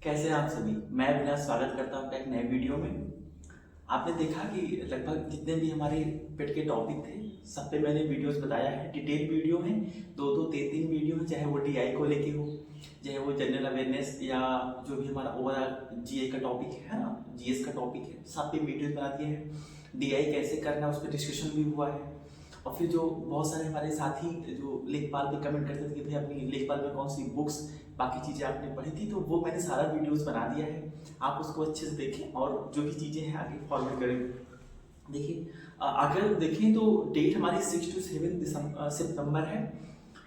कैसे हैं आप सभी। मैं अविनाश स्वागत करता हूँ आपका एक नए वीडियो में। आपने देखा कि लगभग जितने भी हमारे पेट के टॉपिक थे सब पे मैंने वीडियोस बताया है। डिटेल वीडियो हैं, दो दो तीन तीन वीडियो हैं, चाहे वो डीआई को लेके हो, चाहे वो जनरल अवेयरनेस या जो भी हमारा ओवरऑल जीए का टॉपिक है ना, जीएस का टॉपिक है, सब पे वीडियोस बना दिए हैं। डीआई कैसे करना है उस पर डिस्कशन भी हुआ है। और फिर जो बहुत सारे हमारे साथी जो लेखपाल पे कमेंट करते थे कि भाई अपनी लेखपाल में कौन सी बुक्स बाकी चीज़ें आपने पढ़ी थी, तो वो मैंने सारा वीडियोस बना दिया है। आप उसको अच्छे से देखें और जो भी चीज़ें हैं आगे फॉरवर्ड करें। देखिए, अगर देखें तो डेट हमारी 6 to 7 सितंबर है।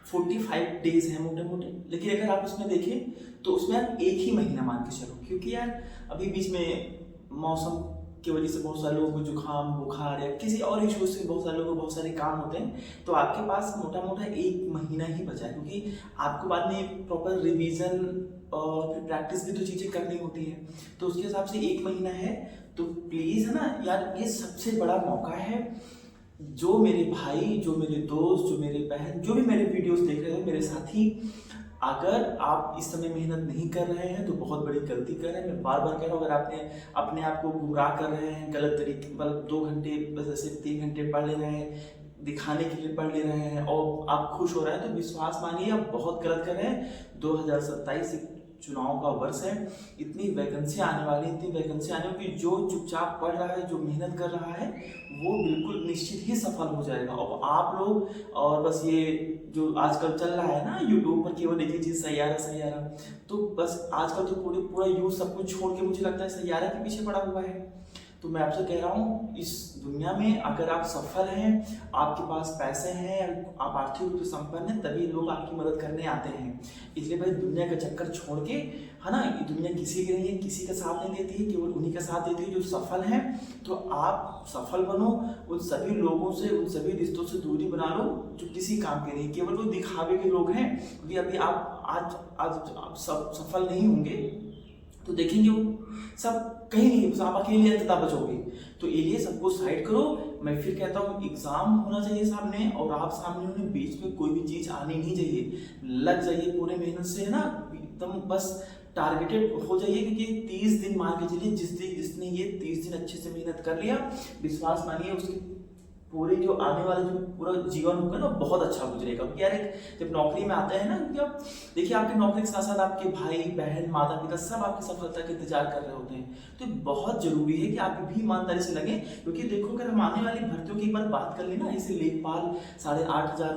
45 डेज हैं मोटे मोटे। लेकिन अगर आप उसमें देखें तो उसमें आप एक ही महीना मान के चलो, क्योंकि यार अभी बीच में मौसम की वजह से बहुत सारे लोगों को जुकाम बुखार या किसी और इशू से बहुत सारे लोगों को बहुत सारे काम होते हैं, तो आपके पास मोटा मोटा एक महीना ही बचा है। क्योंकि आपको बाद में प्रॉपर रिवीजन और फिर प्रैक्टिस भी तो चीज़ें करनी होती है, तो उसके हिसाब से एक महीना है। तो प्लीज़ है ना यार, ये सबसे बड़ा मौका है। जो मेरे भाई, जो मेरे दोस्त, जो मेरे बहन, जो भी मेरे वीडियोस देख रहे हैं, मेरे साथी, अगर आप इस समय मेहनत नहीं कर रहे हैं तो बहुत बड़ी गलती कर रहे हैं। मैं बार बार कह रहा हूँ, अगर आपने अपने आप को गुमराह कर रहे हैं गलत तरीके, मतलब 2 घंटे बस ऐसे 3 घंटे पढ़ ले रहे हैं, दिखाने के लिए पढ़ ले रहे हैं और आप खुश हो रहे हैं, तो विश्वास मानिए आप बहुत गलत कर रहे हैं। 2027 चुनाव का वर्ष है, इतनी वैकेंसी आने वाली, इतनी वैकेंसी आने वाली, जो चुपचाप पढ़ रहा है, जो मेहनत कर रहा है, वो बिल्कुल निश्चित ही सफल हो जाएगा। और आप लोग, और बस ये जो आजकल चल रहा है ना यूट्यूब पर, केवल एक ही चीज़ सैयारा सैयारा, तो बस आजकल तो पूरा यूथ सब कुछ छोड़ के मुझे लगता है सैयारा के पीछे पड़ा हुआ है। तो मैं आपसे कह रहा हूँ, इस दुनिया में अगर आप सफल हैं, आपके पास पैसे हैं, आप आर्थिक रूप से संपन्न हैं, तभी लोग आपकी मदद करने आते हैं। इसलिए भाई दुनिया का चक्कर छोड़ के, है ना, ये दुनिया किसी की नहीं है, किसी का साथ नहीं देती है, केवल उन्हीं का साथ देती है जो सफल हैं। तो आप सफल बनो, उन सभी लोगों से, उन सभी रिश्तों से दूरी बना लो जो किसी काम के नहीं, केवल वो दिखावे के लोग हैं। क्योंकि अभी आप आज आज आप सब सफल नहीं होंगे तो देखेंगे वो सब कहीं नहीं, बस आप अकेले अंततः बचोगे। तो इसलिए सबको साइड करो। मैं फिर कहता हूँ, एग्जाम होना चाहिए सामने, और आप सामने होने, बीच में कोई भी चीज आनी नहीं चाहिए। लग जाइए पूरे मेहनत से, है ना, एकदम बस टारगेटेड हो जाइए। क्योंकि 30 दिन मान के चलिए, जिसने ये 30 दिन अच्छे से मेहनत कर लिया, विश्वास मानिए उसकी पूरी जो आने वाला जो पूरा जीवन होगा ना, बहुत अच्छा गुजरेगा। क्योंकि यार जब नौकरी में आते हैं ना, क्योंकि आप देखिए आपके नौकरी के साथ साथ आपके भाई बहन माता पिता सब आपकी सफलता का इंतजार कर रहे होते हैं। तो बहुत जरूरी है कि आप भी ईमानदारी से लगे। क्योंकि देखो, अगर हम आने वाली भर्तियों की एक बार बात कर लेना, जैसे लेखपाल 8,500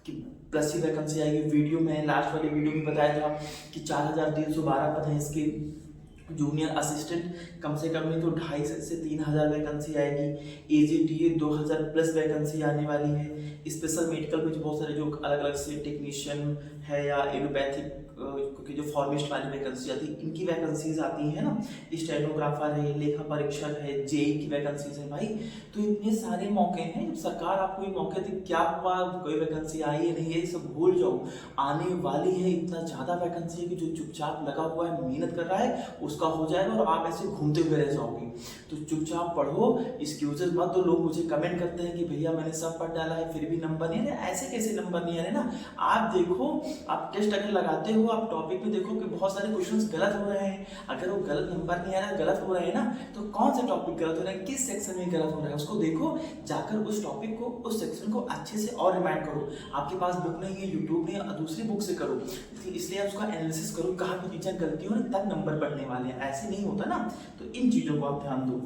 की प्लस ही वैकेंसी आएगी। वीडियो में लास्ट वाली वीडियो में बताया था कि 4,312 पद हैं इसके। जूनियर असिस्टेंट कम से कम नहीं तो 2,500 से 3,000 वैकेंसी आएगी। एजीटीए 2,000 प्लस वैकेंसी आने वाली है। स्पेशल मेडिकल में जो बहुत सारे जो अलग अलग से टेक्नीशियन है या एलोपैथिक, क्योंकि जो फॉर्मिस्ट वाली वैकेंसी आती है, इनकी वैकेंसीज आती है ना। स्टेनोग्राफर है, लेखा परीक्षक है, जेई की वैकेंसीज है भाई। तो इतने सारे मौके हैं, जब सरकार आपको ये मौके दी, क्या हुआ कोई वैकेंसी आई है नहीं है, सब भूल जाओ, आने वाली है। इतना ज़्यादा वैकेंसी है कि जो चुपचाप लगा हुआ है, मेहनत कर रहा है, उसका हो जाएगा और आप ऐसे घूमते हुए रह जाओगे। तो चुपचाप पढ़ो, एक्सक्यूजेस मत दो। लोग मुझे कमेंट करते हैं कि भैया मैंने सब पढ़ डाला है फिर भी नंबर नहीं आ रहे। ऐसे कैसे नंबर नहीं आ रहे ना, आप देखो, आप टेस्ट अगर लगाते हो, आप टॉपिक में देखो कि बहुत सारे क्वेश्चंस गलत हो रहे हैं। अगर वो गलत नंबर नहीं आ रहा, गलत हो रहे हैं ना, तो कौन सा टॉपिक गलत हो रहा है, किस सेक्शन में गलत हो रहा है, उसको देखो। जाकर उस टॉपिक को, उस सेक्शन को अच्छे से और रिमाइंड करो। आपके पास बुक नहीं है, यूट्यूब नहीं है, दूसरी बुक से करो। इसलिए आप उसका एनालिसिस करो, कहाँ की चीज़ें गलती हो, तब नंबर बढ़ने वाले हैं। ऐसे नहीं होता ना, तो इन चीज़ों को आप ध्यान दो।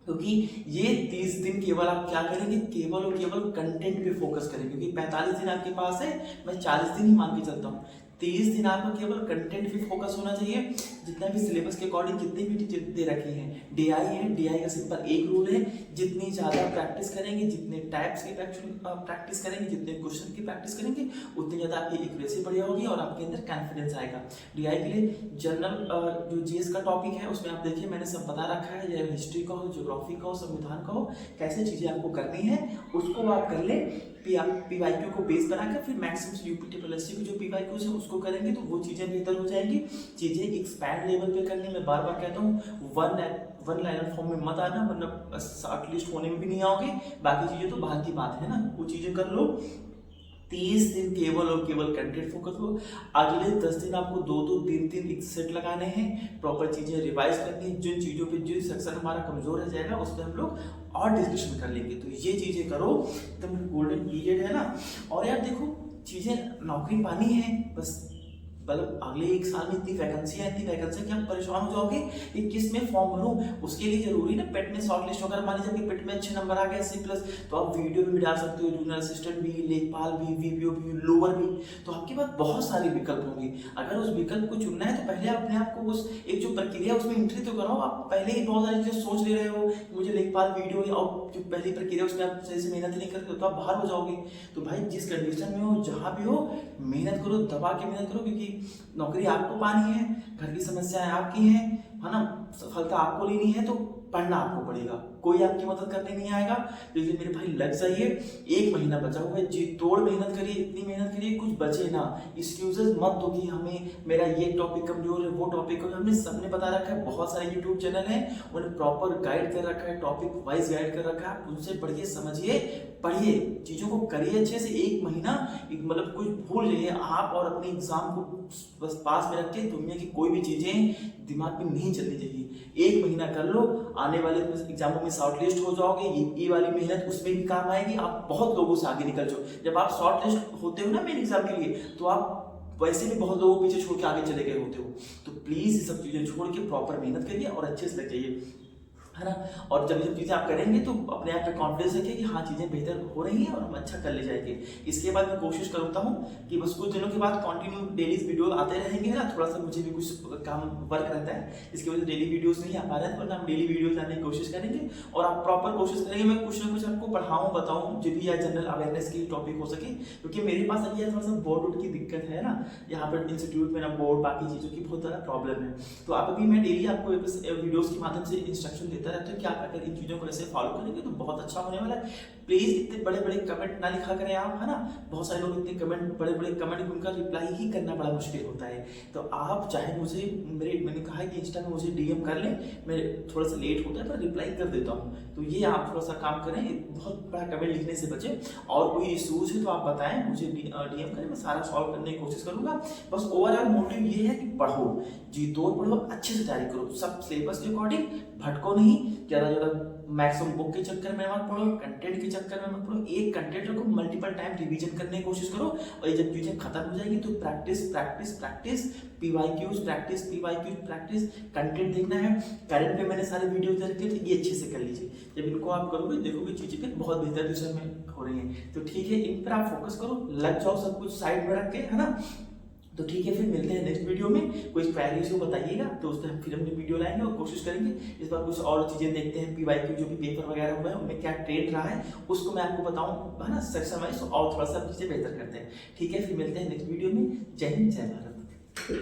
क्योंकि ये 30 दिन केवल आप क्या करेंगे, केवल और केवल कंटेंट पे फोकस करेंगे। क्योंकि 45 दिन आपके पास है, मैं 40 दिन ही मान के चलता हूँ। 30 दिन आपका केवल कंटेंट पे फोकस होना चाहिए। जितना भी सिलेबस के अकॉर्डिंग जितनी भी टीचर दे रखी है, डीआई है, डीआई का सिंपल एक रूल है, जितनी ज़्यादा प्रैक्टिस करेंगे, जितने टाइप्स की प्रैक्टिस करेंगे, जितने क्वेश्चन की प्रैक्टिस करेंगे, उतनी ज़्यादा आपकी एक्यूरेसी बढ़िया होगी और आपके अंदर कॉन्फिडेंस आएगा। डीआई के लिए जनरल जो जीएस का टॉपिक है, उसमें आप देखिए मैंने सब बता रखा है, चाहे हिस्ट्री का हो, ज्योग्राफी का हो, संविधान का हो, कैसे चीज़ें आपको करनी है उसको आप कर ले। पीवाईक्यू को बेस बनाकर फिर मैक्सिमम यूपीटीपीएससी की जो पीवाईक्यूज है उसको करेंगे, तो वो चीज़ें बेहतर हो जाएंगी। चीज़ें एक्सपैंड लेवल पे करनी, मैं बार बार कहता हूँ, वन लाइनर फॉर्म में मत आना, वरना शॉर्टलिस्ट होने में भी नहीं आओगे। बाकी चीज़ें तो बाहर की बात है ना, वो चीज़ें कर लो। 30 दिन केवल और केवल कंटेंट फोकस हो। अगले 10 दिन आपको 2-2 3-3 एक सेट लगाने हैं, प्रॉपर चीजें रिवाइज करनी है। जिन चीजों पे जो सेक्शन हमारा कमजोर रह जाएगा उस पर हम लोग और डिस्कशन कर लेंगे। तो ये चीजें करो, एकदम गोल्डन पीरियड है ना। और यार देखो, चीजें नौकरी पानी है, बस मतलब अगले 1 साल में इतनी वैकेंसी कि आप परेशान हो जाओगे कि किस में फॉर्म भरूं। उसके लिए जरूरी ना पेट में शॉर्ट लिस्ट वगैरह, मान लीजिए पेट में अच्छे नंबर आ गए 80+, तो आप वीडियो भी डाल सकते हो, जूनियर असिस्टेंट भी, लेखपाल भी, वीपीओ भी, लोअर भी। तो आपके पास बहुत सारे विकल्प होंगे। अगर उस विकल्प को चुनना है तो पहले अपने आप को उस एक जो प्रक्रिया उसमें एंट्री तो कराओ। आप पहले ही बहुत सारी चीजें सोच ले रहे हो कि मुझे लेखपाल वीडियो, और जो पहली प्रक्रिया उसमें आप सही से मेहनत नहीं करते तो आप बाहर हो जाओगे। तो भाई जिस कंडीशन में हो, जहां भी हो, मेहनत करो, दबा के मेहनत करो, क्योंकि नौकरी आपको पानी है, घर की समस्याएं आपकी हैं, है ना, सफलता आपको लेनी है, तो पढ़ना आपको पड़ेगा, कोई आपकी मदद करने नहीं आएगा। तो इसलिए मेरे भाई लग जाइए, 1 महीना बचा हुआ है, जी तोड़ मेहनत करिए, इतनी मेहनत करिए कुछ बचे ना। एक्सक्यूजेस मत दो कि हमें मेरा ये टॉपिक कमजोर है, वो टॉपिक, हमने सबने बता रखा है, बहुत सारे यूट्यूब चैनल हैं, उन्हें प्रॉपर गाइड कर रखा है, टॉपिक वाइज गाइड कर रखा है। उनसे पढ़िए, समझिए, पढ़िए, चीजों को करिए अच्छे से। 1 महीना मतलब कुछ भूल जाइए आप, और अपने एग्जाम को बस पास में रख के दुनिया की कोई भी चीजें दिमाग में नहीं चलनी चाहिए। 1 महीना कर लो, आने वाले एग्जामों में शॉर्टलिस्ट हो जाओगे। ये वाली मेहनत उसमें भी काम आएगी, आप बहुत लोगों से आगे निकल जाओ। जब आप शॉर्टलिस्ट होते हो ना मेन एग्जाम के लिए, तो आप वैसे भी बहुत लोगों को पीछे छोड़ के आगे चले गए होते हो। तो प्लीज ये सब चीजें छोड़ के प्रॉपर मेहनत करिए और अच्छे से लग जाइए, है ना। और जब ये चीजें आप करेंगे तो अपने आप पे कॉन्फिडेंस रखिए कि हाँ चीजें बेहतर हो रही हैं और हम अच्छा कर ले जाएंगे। इसके बाद मैं कोशिश करता हूँ कि बस कुछ दिनों के बाद कंटिन्यू डेली वीडियो आते रहेंगे, है ना। थोड़ा सा मुझे भी कुछ काम वर्क रहता है, इसकी वजह से डेली वीडियोस नहीं आ पा रहे हैं, वरना हम डेली वीडियोस लाने की कोशिश करेंगे। और आप प्रॉपर कोशिश करेंगे मैं कुछ ना कुछ आपको पढ़ाऊँ, बताऊँ, जो भी या जनरल अवेयरनेस की टॉपिक हो सके। क्योंकि मेरे पास अभी थोड़ा सा बोर्ड की दिक्कत है ना, यहाँ पर इंस्टीट्यूट में ना बोर्ड, बाकी चीजों की बहुत ज़्यादा प्रॉब्लम है। तो आप अभी मैं डेली आपको वीडियोस के माध्यम से इंस्ट्रक्शन देता रहता हूँ कि आप अगर इन चीजों को ऐसे फॉलो करेंगे तो बहुत अच्छा होने वाला है। प्लीज इतने बड़े बड़े कमेंट ना लिखा करें आप, है ना। बहुत सारे लोग इतने कमेंट, बड़े बड़े कमेंट, उनका रिप्लाई ही करना बड़ा मुश्किल होता है। तो आप चाहे मुझे मैंने कहा है कि इंस्टा में मुझे डीएम कर लें, मैं थोड़ा सा लेट होता है पर रिप्लाई कर देता हूँ। तो ये आप थोड़ा सा काम करें, बहुत बड़ा कमेंट लिखने से बचें। और कोई इशूज है तो आप बताएं, मुझे डीएम करें, मैं सारा सॉल्व करने की कोशिश करूंगा। बस ओवरऑल मोटिव ये है कि पढ़ो, जी तोड़ पढ़ो, अच्छे से तैयारी करो, सब सिलेबस के अकॉर्डिंग, भटको नहीं, ज्यादा मैक्सिमम बुक के चक्कर में मत पढ़ो, कंटेंट के चक्कर में मत पढ़ो। एक कंटेंट को मल्टीपल टाइम रिवीजन करने की कोशिश करो, और ये जब चीजें खत्म हो जाएगी तो practice practice practice, PYQs practice, PYQs practice, content देखना है। करंट पे मैंने सारे वीडियो दे रखे थे, ये अच्छे से कर लीजिए। जब इनको आप करोगे देखोगे चीजें फिर बहुत बेहतर दिशा में हो रही है। तो ठीक है, इन पर आप फोकस करो, लग जाओ, सब कुछ साइड में रख के, है ना। तो ठीक है, फिर मिलते हैं नेक्स्ट वीडियो में। कोई क्वेरीज हो बताइएगा, तो उस पर फिर हम वीडियो लाएंगे और कोशिश करेंगे इस बार कुछ और चीजें देखते हैं। पीवाईक्यू जो भी पेपर वगैरह हुआ है उनमें क्या ट्रेंड रहा है उसको मैं आपको बताऊं, है ना, सेक्शन वाइज, और थोड़ा सा चीजें बेहतर करते हैं। ठीक है, फिर मिलते हैं नेक्स्ट वीडियो में। जय हिंद, जय भारत।